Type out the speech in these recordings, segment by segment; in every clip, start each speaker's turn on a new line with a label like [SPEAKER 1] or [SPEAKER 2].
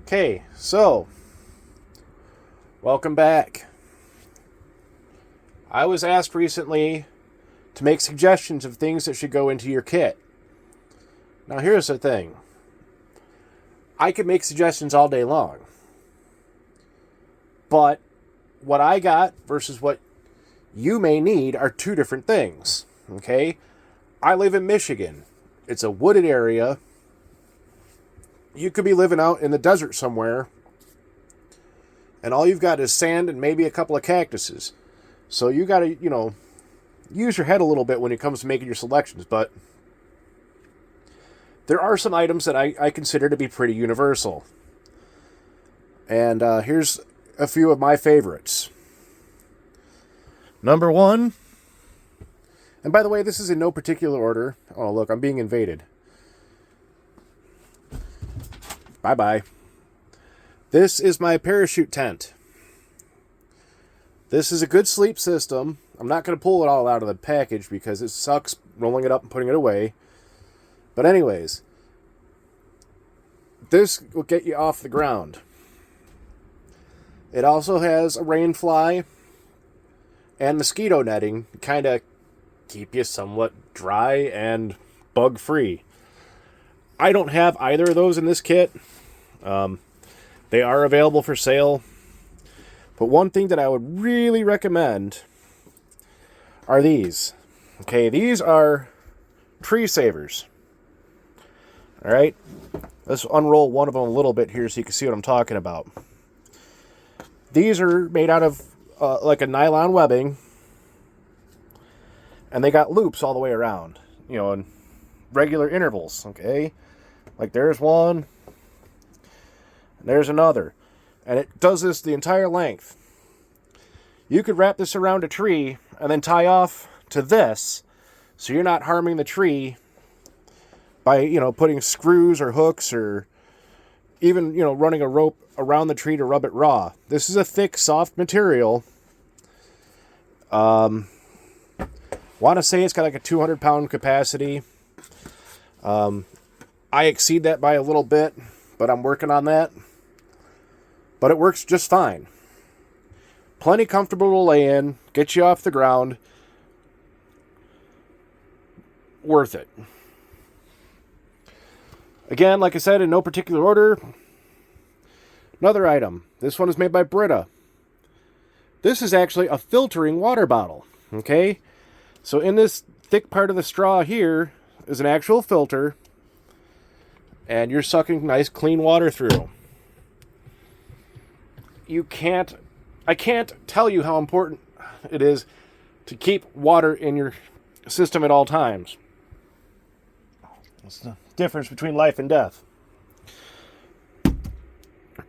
[SPEAKER 1] Okay, so welcome back. I was asked recently to make suggestions of things that should go into your kit. Now here's the thing. I could make suggestions all day long. But what I got versus what you may need are two different things. Okay? I live in Michigan. It's a wooded area. You could be living out in the desert somewhere, and all you've got is sand and maybe a couple of cactuses. So you got to, use your head a little bit when it comes to making your selections. But there are some items that I consider to be pretty universal. And here's a few of my favorites. Number one, and by the way, this is in no particular order. Oh, look, I'm being invaded. Bye-bye. This is my parachute tent. This is a good sleep system. I'm not going to pull it all out of the package because it sucks rolling it up and putting it away. But anyways, this will get you off the ground. It also has a rain fly and mosquito netting to kind of keep you somewhat dry and bug-free. I don't have either of those in this kit. They are available for sale. But one thing that I would really recommend are these. Okay, these are tree savers. Alright, let's unroll one of them a little bit here so you can see what I'm talking about. These are made out of like a nylon webbing. And they got loops all the way around. In regular intervals, okay? Like there's one, and there's another. And it does this the entire length. You could wrap this around a tree and then tie off to this so you're not harming the tree by, putting screws or hooks or even, running a rope around the tree to rub it raw. This is a thick, soft material. Want to say it's got like a 200-pound capacity. I exceed that by a little bit, but I'm working on that. But it works just fine. Plenty comfortable to lay in, get you off the ground. Worth it. Again, like I said, in no particular order. Another item. This one is made by Brita. This is actually a filtering water bottle. Okay? So in this thick part of the straw here is an actual filter. And you're sucking nice clean water through. I can't tell you how important it is to keep water in your system at all times. It's the difference between life and death.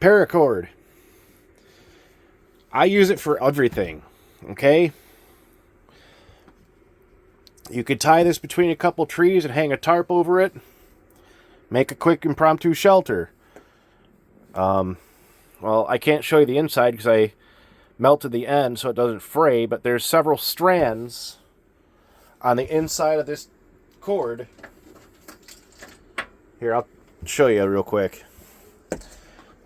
[SPEAKER 1] Paracord. I use it for everything. Okay? You could tie this between a couple trees and hang a tarp over it. Make a quick impromptu shelter. Well, I can't show you the inside because I melted the end so it doesn't fray, but there's several strands on the inside of this cord. Here, I'll show you real quick.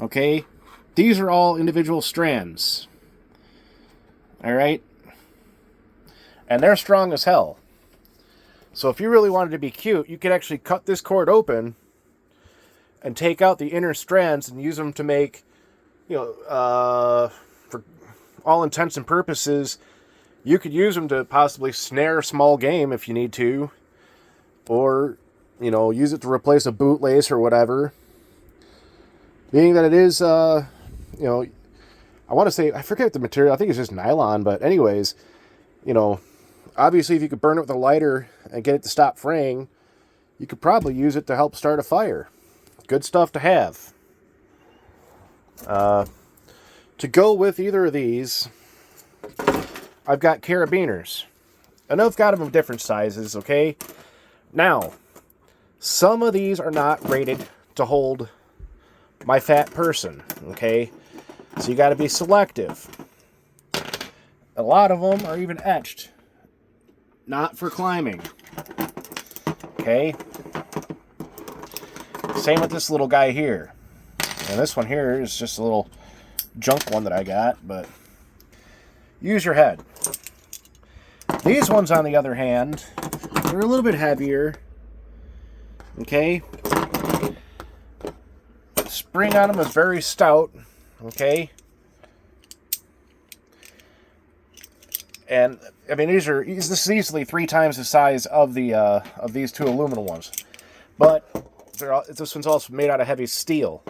[SPEAKER 1] Okay, these are all individual strands. Alright? And they're strong as hell. So if you really wanted to be cute, you could actually cut this cord open and take out the inner strands and use them to make, for all intents and purposes, you could use them to possibly snare small game if you need to. Or, use it to replace a bootlace or whatever. Being that it is, I want to say, I forget the material, I think it's just nylon, but anyways, obviously if you could burn it with a lighter and get it to stop fraying, you could probably use it to help start a fire. Good stuff to have. To go with either of these, I've got carabiners. And I've got them of different sizes, okay? Now, some of these are not rated to hold my fat person, okay? So you got to be selective. A lot of them are even etched. Not for climbing. Okay? Same with this little guy here. And this one here is just a little junk one that I got, but use your head. These ones, on the other hand, they're a little bit heavier. Okay? Spring on them is very stout. Okay? And I mean, this is easily 3 times the size of the of these 2 aluminum ones, but this one's also made out of heavy steel.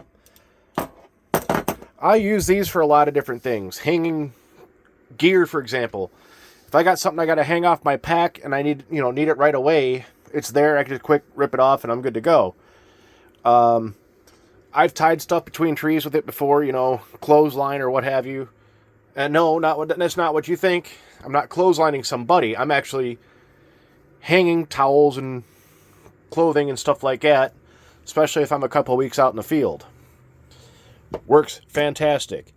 [SPEAKER 1] I use these for a lot of different things. Hanging gear, for example. If I got something I got to hang off my pack and I need it right away, it's there. I can just quick rip it off and I'm good to go. I've tied stuff between trees with it before, clothesline or what have you. And no, that's not what you think. I'm not clotheslining somebody. I'm actually hanging towels and clothing and stuff like that, especially if I'm a couple of weeks out in the field. Works fantastic.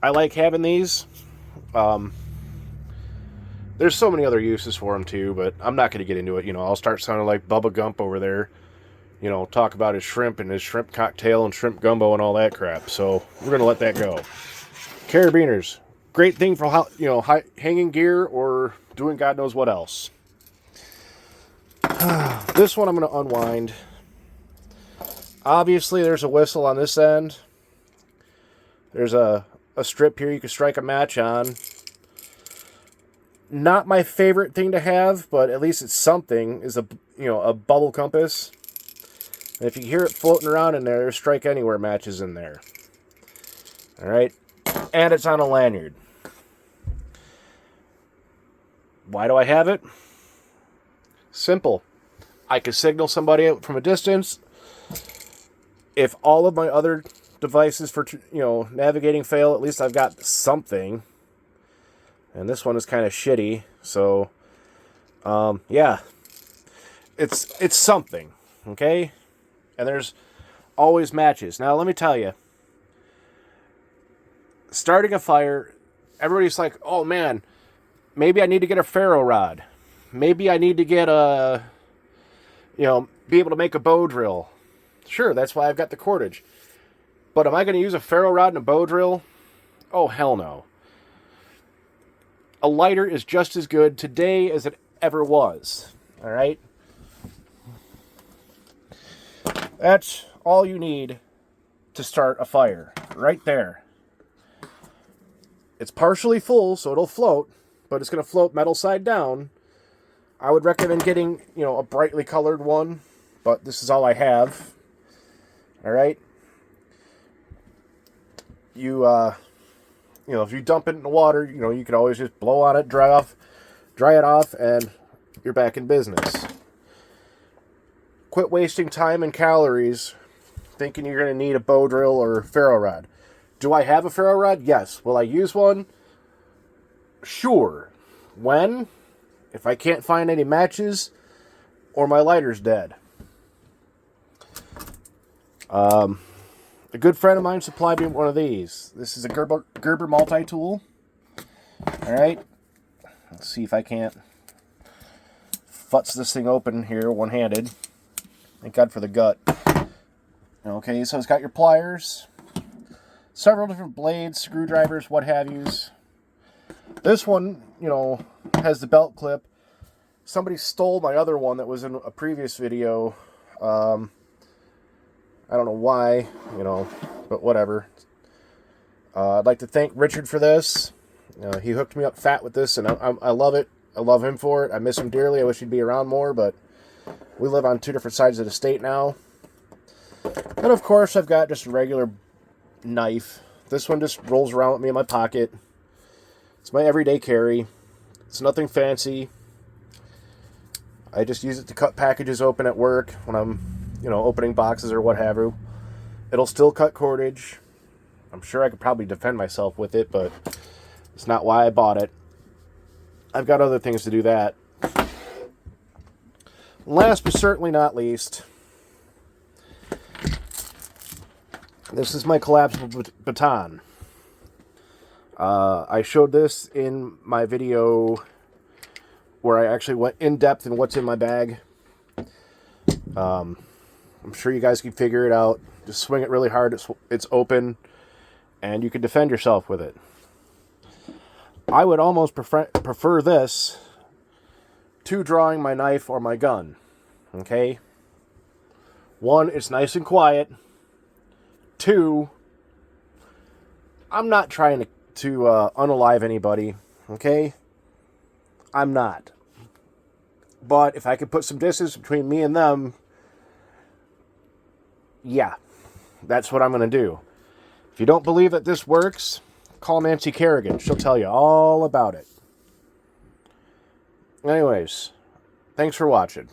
[SPEAKER 1] I like having these. There's so many other uses for them too, but I'm not going to get into it. I'll start sounding like Bubba Gump over there. Talk about his shrimp and his shrimp cocktail and shrimp gumbo and all that crap. So we're going to let that go. Carabiners. Great thing for hanging gear or doing God knows what else. This one I'm going to unwind. Obviously, there's a whistle on this end. There's a strip here you can strike a match on. Not my favorite thing to have, but at least it's something. Is a bubble compass. And if you hear it floating around in there, there's strike anywhere matches in there. All right, and it's on a lanyard. Why do I have it? Simple. I can signal somebody out from a distance. If all of my other devices for navigating fail, at least I've got something. And this one is kind of shitty, so yeah, it's something, okay? And there's always matches. Now let me tell you, starting a fire, everybody's like, oh man, maybe I need to get a ferro rod. Maybe I need to get be able to make a bow drill. Sure, that's why I've got the cordage. But am I going to use a ferro rod and a bow drill? Oh, hell no. A lighter is just as good today as it ever was. All right? That's all you need to start a fire. Right there. It's partially full, so it'll float, but it's going to float metal side down. I would recommend getting, a brightly colored one, but this is all I have. All right? If you dump it in the water, you can always just blow on it, dry it off, and you're back in business. Quit wasting time and calories thinking you're going to need a bow drill or ferro rod. Do I have a ferro rod? Yes. Will I use one? Sure. When? If I can't find any matches or my lighter's dead. A good friend of mine supplied me one of these. This is a Gerber multi-tool. Alright. Let's see if I can't futz this thing open here one-handed. Thank God for the gut. Okay, so it's got your pliers, several different blades, screwdrivers, what have yous. This one, has the belt clip. Somebody stole my other one that was in a previous video. I don't know why, but whatever. I'd like to thank Richard for this. He hooked me up fat with this, and I love it. I love him for it. I miss him dearly. I wish he'd be around more, but we live on 2 different sides of the state now. And of course, I've got just a regular knife. This one just rolls around with me in my pocket. It's my everyday carry. It's nothing fancy. I just use it to cut packages open at work when I'm opening boxes or what have you. It'll still cut cordage. I'm sure I could probably defend myself with it, but it's not why I bought it. I've got other things to do that. Last but certainly not least, this is my collapsible baton. I showed this in my video where I actually went in depth in what's in my bag. I'm sure you guys can figure it out. Just swing it really hard. It's open, and you can defend yourself with it. I would almost prefer this to drawing my knife or my gun. Okay? 1, it's nice and quiet. 2, I'm not trying to unalive anybody. Okay? I'm not. But if I could put some distance between me and them, yeah, that's what I'm going to do. If you don't believe that this works, call Nancy Kerrigan. She'll tell you all about it. Anyways, thanks for watching.